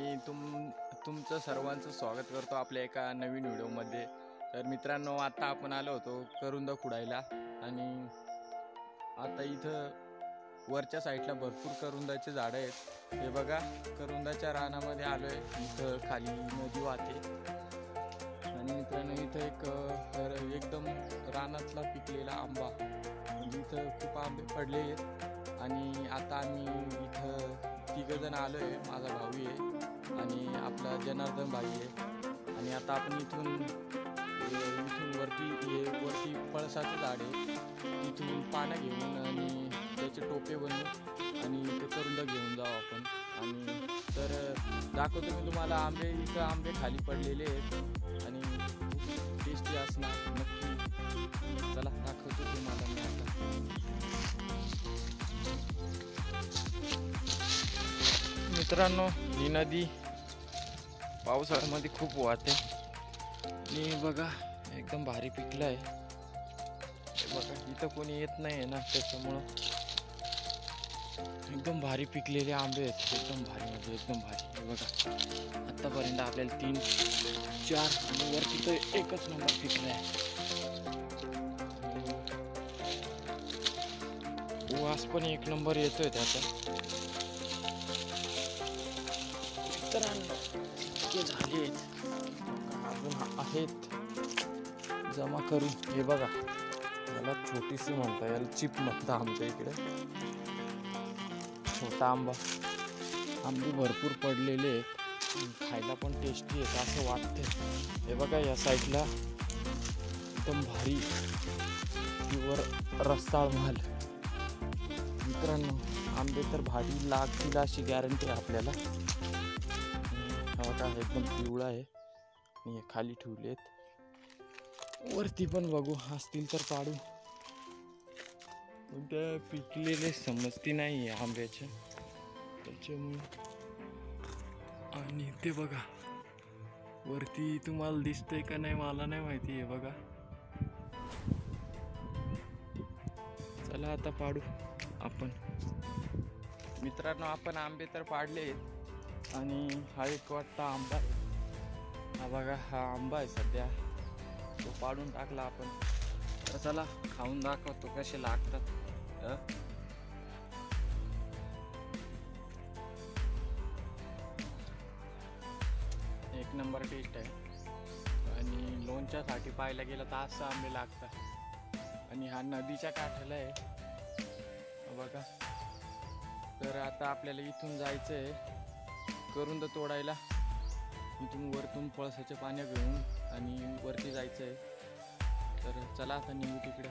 मी तुमचं सर्वांचं स्वागत करतो आपल्या एका नवीन व्हिडिओमध्ये। तर मित्रांनो, आता आपण आलो होतो करुंद खुडायला आणि आता इथं वरच्या साईडला भरपूर करुंदाचे झाडं आहेत। हे बघा, करुंदाच्या रानामध्ये आलोय। इथं खाली नदी वाहते आणि मित्रांनो इथं एकदम रानातला पिकलेला आंबा, म्हणजे इथं खूप आंबे पडले आहेत। आणि आता आम्ही इथं तिघजण आलोय, माझा भाऊ आहे आणि आपला जनार्दन भाई आहे। आणि आता आपण इथून वरती पळसाचं झाड आहे, तिथून पानं घेऊन आणि त्याचे टोपे बनवून आणि ते करुंद घेऊन जाऊ आपण। आणि तर दाखवतो मी तुम्हाला आंबे। इथं आंबे खाली पडलेले आहेत आणि खूप टेस्टी असणार नक्की। चला दाखवतो तुम्हाला मी आता। मित्रांनो, ही नदी पावसाळ्यामध्ये खूप वाहते आणि बघा एकदम भारी पिकलं आहे। बघा इथं कोणी येत नाही आहे ना, त्याच्यामुळं एकदम भारी पिकलेले आंबे आहेत। एकदम भारी म्हणजे एकदम भारी। हे बघा आतापर्यंत आपल्याला 3, 4 आणि वरती तर एकच नंबर पिकला आहे। वास पण एक नंबर येतोय त्याचा। मित्रांनो इतके झाले अजून आहेत जमा करू। हे बघा, याला छोटीशी म्हणता, याला चिप म्हणता आमच्या इकडे। छोटा आंबा, आंबे भरपूर पडलेले आहेत, खायला पण टेस्टी आहेत असं वाटतं। हे बघा या साईडला एकदम भारी प्युअर रस्ताळ माल। मित्रांनो आंबे तर भारी लागतील अशी गॅरंटी आहे आपल्याला। हा बघा एकदम पिवळा आहे आणि हे खाली ठेवलेत। वरती पण बघू, असतील तर पाडू, पण त्या पिकलेले समजती नाही आहे आंब्याच्या, त्याच्यामुळे। आणि ते बघा वरती तुम्हाला दिसतंय का नाही मला नाही माहिती आहे। बघा चला आता पाडू आपण। मित्रांनो आपण आंबे तर पाडले आणि हा एक वाटता आंबा आहे। हा बघा हा आंबा आहे सध्या, तो पाडून टाकला आपण। तर चला खाऊन दाखवतो कसे लागतात। एक नंबर टेस्ट आहे आणि लोणच्यासाठी पाहायला गेलं तर असं आंबे लागतात। आणि हा नदीच्या काठाला आहे बघा। तर आता आपल्याला इथून जायचं आहे करुंद तोडायला। इथून वरतून पळसाच्या पाण्या घेऊन आणि वरती जायचं आहे। तर चला आता निघू तिकडे।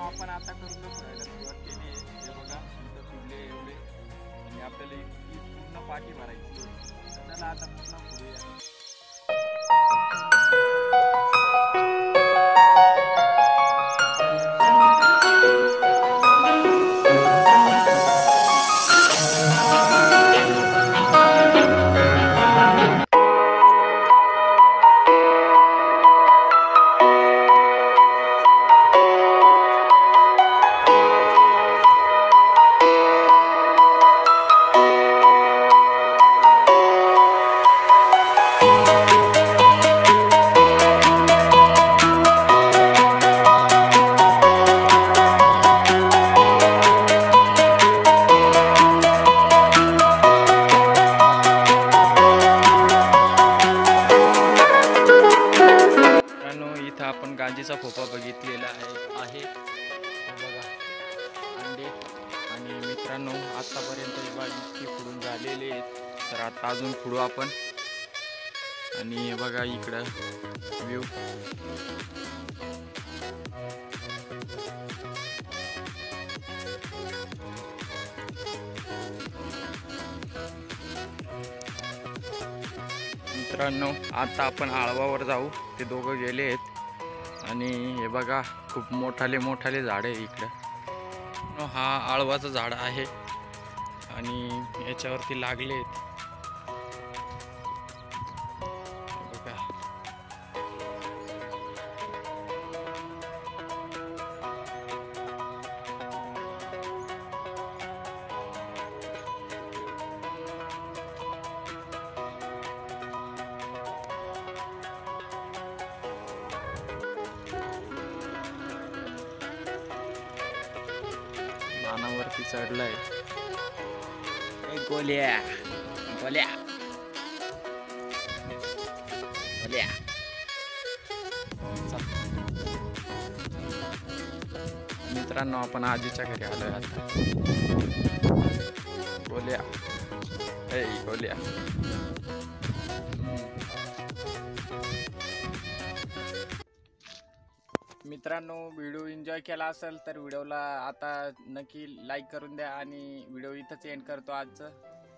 आपण आता करुंद खुडायला सुरुवात केली आहे। हे बघा इथं खुडले एवढे आणि आपल्याला इतकी पूर्ण पाठी भरायची आहे। चला आता पूर्ण खुडूया। मित्रांनो आतापर्यंत हे बाग इतकी खुडून झालेले आहेत, तर आता अजून खुडू आपण. आणि हे बघा इकडं व्ह्यू. मित्रांनो आता आपण आळवावर जाऊ. ते दोघं गेले आहेत आणि हे बघा खूप मोठाले झाड आहे इकडं. हा आळवाचं झाड आहे आणि याच्यावरती लागले आहेत बघा. पानावरती चढलाय. गोल्या गोल्या गोल्या. मित्रांनो आपण आजीच्या घरी आलोय आता. गोल्या ए गोल्या. मित्रांनो व्हिडिओ एन्जॉय केला असेल तर व्हिडिओला आता नक्की लाईक करून द्या आणि व्हिडिओ इथंच एंड करतो आजचं.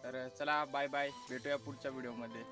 तर चला बाय बाय, भेटूया पुढच्या व्हिडिओमध्ये.